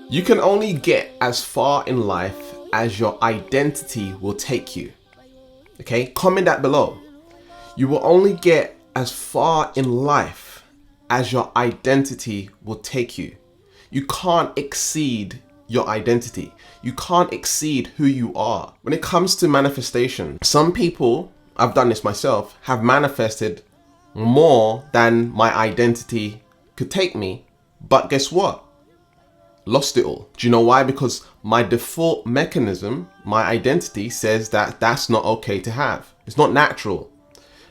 You can only get as far in life as your identity will take you. Okay, comment that below. You will only get as far in life as your identity will take you. You can't exceed your identity. You can't exceed who you are. When it comes to manifestation, some people, I've done this myself, have manifested more than my identity could take me. But guess what? Lost it all. Do you know why? Because my default mechanism, my identity, says that that's not okay to have. It's not natural.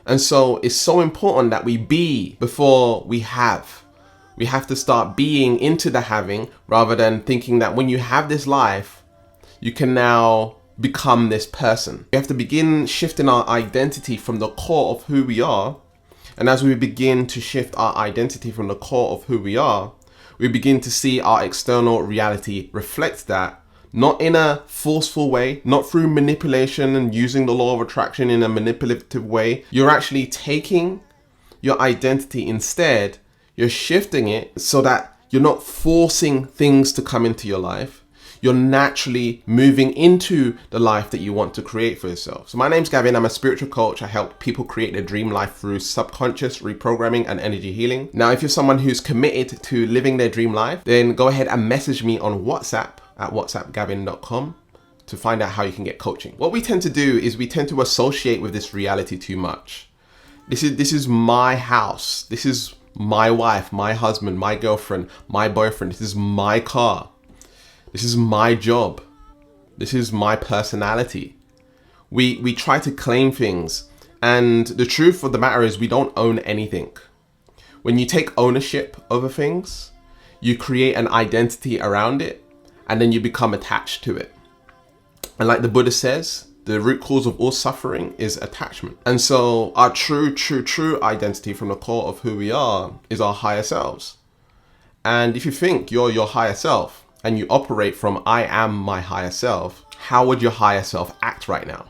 And so it's so important that we be before we have. We have to start being into the having rather than thinking that when you have this life, you can now become this person. We have to begin shifting our identity from the core of who we are. And as we begin to shift our identity from the core of who we are, we begin to see our external reality reflect that, not in a forceful way, not through manipulation and using the law of attraction in a manipulative way. You're actually taking your identity instead, you're shifting it so that you're not forcing things to come into your life. You're naturally moving into the life that you want to create for yourself. So my name's Gavin. I'm a spiritual coach. I help people create their dream life through subconscious reprogramming and energy healing. Now, if you're someone who's committed to living their dream life, then go ahead and message me on WhatsApp at whatsappgavin.com to find out how you can get coaching. What we tend to do is we tend to associate with this reality too much. This is my house. This is my wife, my husband, my girlfriend, my boyfriend. This is my car. This is my job. This is my personality. We try to claim things, and the truth of the matter is we don't own anything. When you take ownership over things, you create an identity around it, and then you become attached to it. And like the Buddha says, the root cause of all suffering is attachment. And so our true identity from the core of who we are is our higher selves. And if you think you're your higher self, and you operate from I am my higher self, how would your higher self act right now?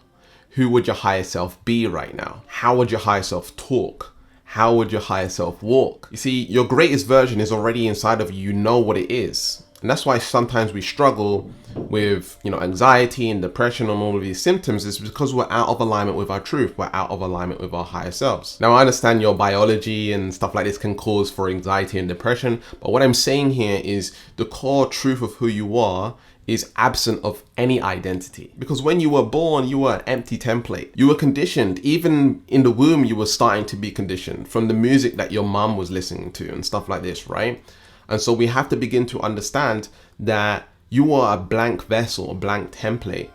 Who would your higher self be right now? How would your higher self talk? How would your higher self walk? You see, your greatest version is already inside of you. You know what it is. And that's why sometimes we struggle with, anxiety and depression and all of these symptoms, is because we're out of alignment with our truth. We're out of alignment with our higher selves. Now, I understand your biology and stuff like this can cause for anxiety and depression. But what I'm saying here is the core truth of who you are is absent of any identity. Because when you were born, you were an empty template. You were conditioned. Even in the womb, you were starting to be conditioned from the music that your mom was listening to and stuff like this, right? And so we have to begin to understand that you are a blank vessel, a blank template,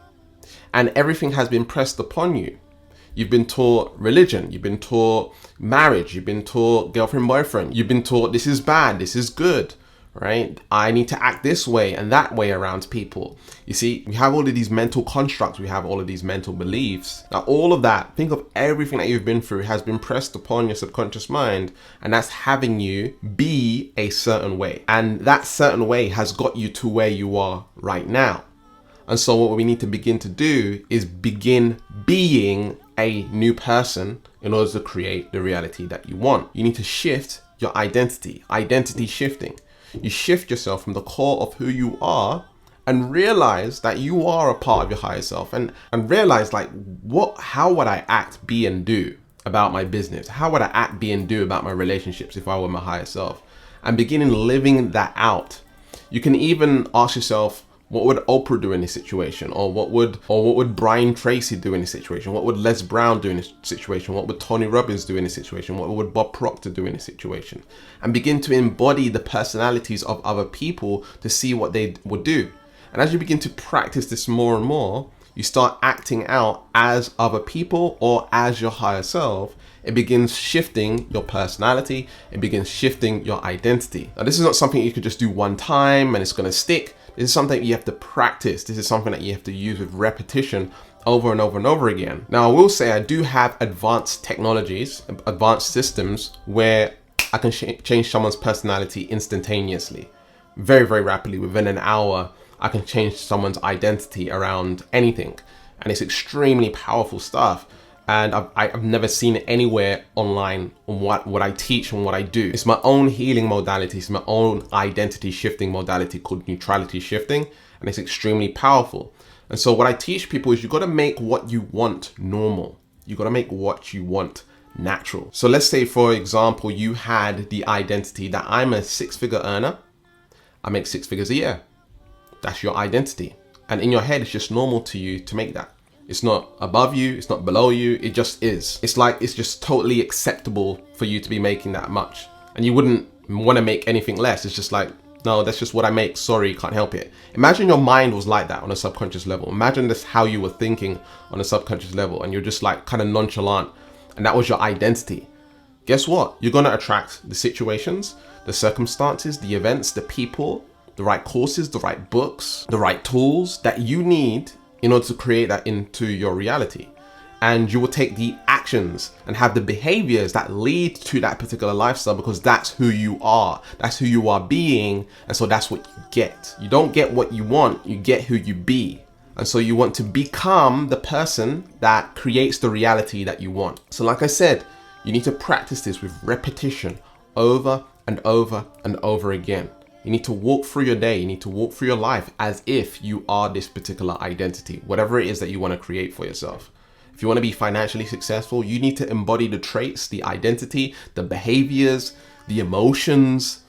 and everything has been pressed upon you. You've been taught religion, you've been taught marriage, you've been taught girlfriend, boyfriend, you've been taught this is bad, this is good, right? I need to act this way and that way around people. You see, we have all of these mental constructs, we have all of these mental beliefs. Now, all of that, think of everything that you've been through has been pressed upon your subconscious mind, and that's having you be a certain way. And that certain way has got you to where you are right now. And so what we need to begin to do is begin being a new person in order to create the reality that you want. You need to shift your identity shifting. You shift yourself from the core of who you are and realize that you are a part of your higher self, and realize how would I act, be and do about my business? How would I act, be and do about my relationships if I were my higher self? And beginning living that out. You can even ask yourself, what would Oprah do in this situation? Or what would Brian Tracy do in this situation? What would Les Brown do in this situation? What would Tony Robbins do in this situation? What would Bob Proctor do in this situation? And begin to embody the personalities of other people to see what they would do. And as you begin to practice this more and more, you start acting out as other people or as your higher self. It begins shifting your personality. It begins shifting your identity. Now, this is not something you could just do one time and it's going to stick. This is something you have to practice. This is something that you have to use with repetition over and over and over again. Now, I will say I do have advanced technologies, advanced systems where I can change someone's personality instantaneously. Very, very rapidly. Within an hour, I can change someone's identity around anything. And it's extremely powerful stuff. And I've never seen it anywhere online on what I teach and what I do. It's my own healing modality. It's my own identity shifting modality called neutrality shifting. And it's extremely powerful. And so what I teach people is you got to make what you want normal. You got to make what you want natural. So let's say, for example, you had the identity that I'm a 6-figure earner. I make 6 figures a year. That's your identity. And in your head, it's just normal to you to make that. It's not above you, it's not below you, it just is. It's like, it's just totally acceptable for you to be making that much. And you wouldn't want to make anything less. It's just like, no, that's just what I make, sorry, can't help it. Imagine your mind was like that on a subconscious level. Imagine that's how you were thinking on a subconscious level, and you're just like kind of nonchalant, and that was your identity. Guess what? You're gonna attract the situations, the circumstances, the events, the people, the right courses, the right books, the right tools that you need in order to create that into your reality. And you will take the actions and have the behaviors that lead to that particular lifestyle, because that's who you are. That's who you are being. And so that's what you get. You don't get what you want, you get who you be. And so you want to become the person that creates the reality that you want. So like I said, you need to practice this with repetition over and over and over again. You need to walk through your day. You need to walk through your life as if you are this particular identity, whatever it is that you want to create for yourself. If you want to be financially successful, you need to embody the traits, the identity, the behaviors, the emotions,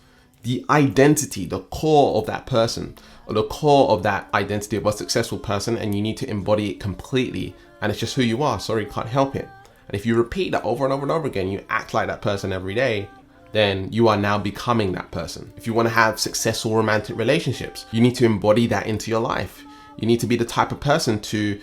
the identity, the core of that person, or the core of that identity of a successful person, and you need to embody it completely. And it's just who you are. Sorry, can't help it. And if you repeat that over and over and over again, you act like that person every day, then you are now becoming that person. If you want to have successful romantic relationships, you need to embody that into your life. You need to be the type of person to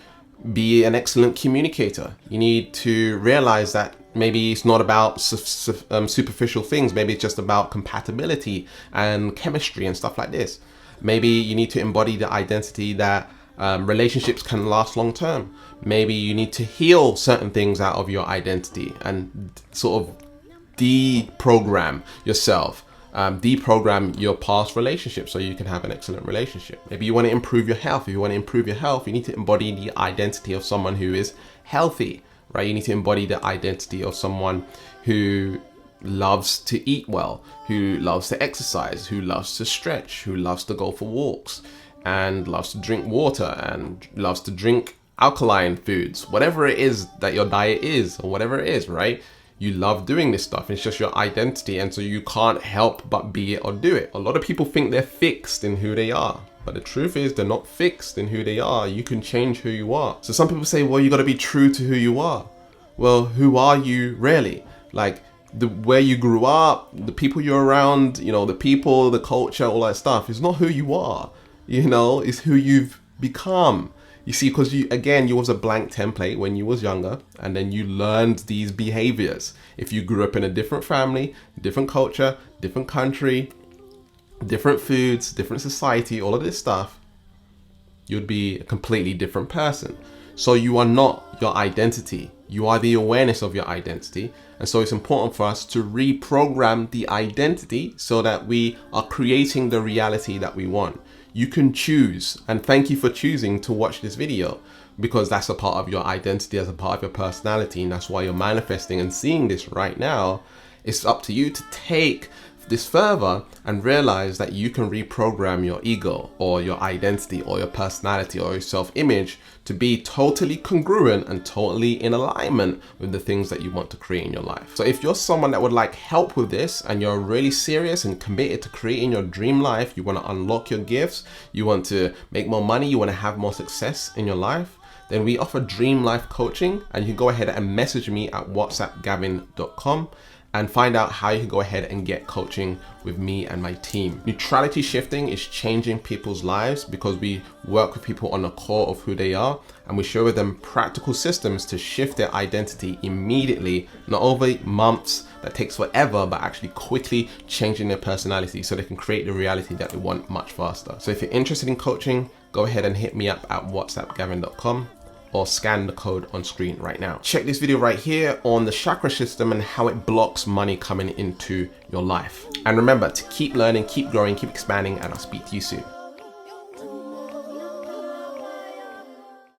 be an excellent communicator. You need to realize that maybe it's not about superficial things. Maybe it's just about compatibility and chemistry and stuff like this. Maybe you need to embody the identity that relationships can last long term. Maybe you need to heal certain things out of your identity and sort of deprogram yourself, deprogram your past relationships so you can have an excellent relationship. Maybe you want to improve your health. If you want to improve your health, you need to embody the identity of someone who is healthy, right? You need to embody the identity of someone who loves to eat well, who loves to exercise, who loves to stretch, who loves to go for walks, and loves to drink water, and loves to drink alkaline foods, whatever it is that your diet is, or whatever it is, right? You love doing this stuff. It's just your identity. And so you can't help but be it or do it. A lot of people think they're fixed in who they are. But the truth is they're not fixed in who they are. You can change who you are. So some people say, well, you got to be true to who you are. Well, who are you really? Like where you grew up, the people you're around, you know, the people, the culture, all that stuff is not who you are. You know, it's who you've become. You see, because you was a blank template when you was younger, and then you learned these behaviors. If you grew up in a different family, different culture, different country, different foods, different society, all of this stuff, you'd be a completely different person. So you are not your identity. You are the awareness of your identity. And so it's important for us to reprogram the identity so that we are creating the reality that we want. You can choose, and thank you for choosing to watch this video, because that's a part of your identity, as a part of your personality, and that's why you're manifesting and seeing this right now. It's up to you to take this further and realize that you can reprogram your ego or your identity or your personality or your self-image to be totally congruent and totally in alignment with the things that you want to create in your life. So if you're someone that would like help with this, and you're really serious and committed to creating your dream life, you want to unlock your gifts, you want to make more money, you want to have more success in your life, then we offer Dream Life Coaching, and you can go ahead and message me at whatsappgavin.com and find out how you can go ahead and get coaching with me and my team. Neutrality shifting is changing people's lives because we work with people on the core of who they are, and we show them practical systems to shift their identity immediately, not over months, that takes forever, but actually quickly changing their personality so they can create the reality that they want much faster. So if you're interested in coaching, go ahead and hit me up at whatsappgavin.com or scan the code on screen right now. Check this video right here on the chakra system and how it blocks money coming into your life. And remember to keep learning, keep growing, keep expanding, and I'll speak to you soon.